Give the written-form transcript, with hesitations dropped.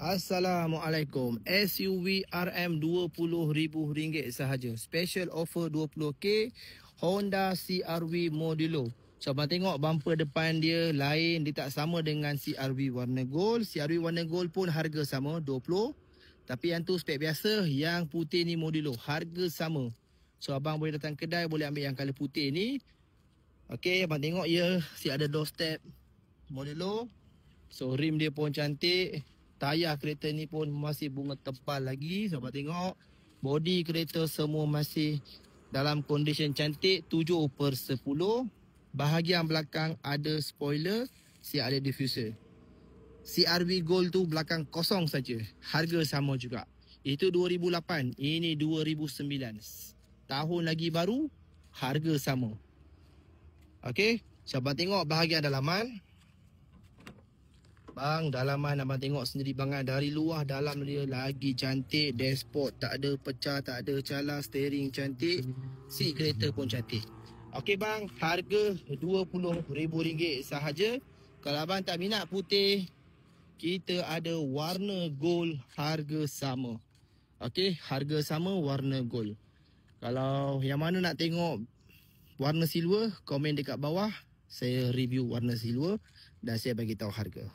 Assalamualaikum. SUV RM RM20,000 sahaja. Special offer 20k Honda CR-V Modulo. So abang tengok bumper depan dia lain, dia tak sama dengan CR-V warna gold. CR-V warna gold pun harga sama 20. Tapi yang tu spek biasa, yang putih ni Modulo, harga sama. So abang boleh datang kedai, boleh ambil yang color putih ni. Okey, abang tengok ya, si ada doorstep Modulo. So rim dia pun cantik. Tayar kereta ni pun masih bunga tebal lagi. So abang tengok body kereta semua masih dalam condition cantik, 7/10. Bahagian belakang ada spoiler, siap ada diffuser. CR-V Gold tu belakang kosong saja. Harga sama juga. Itu 2008, ini 2009. Tahun lagi baru, harga sama. Okey, so abang tengok bahagian dalaman. Bang, dalaman abang tengok sendiri bang, dari luar dalam dia lagi cantik. Dashboard tak ada pecah, tak ada calar, steering cantik, seat kereta pun cantik. Okey bang, harga RM20,000 sahaja. Kalau abang tak minat putih, kita ada warna gold, harga sama. Okey, harga sama, warna gold. Kalau yang mana nak tengok warna silver, komen dekat bawah. Saya review warna silver dan saya bagi tahu harga.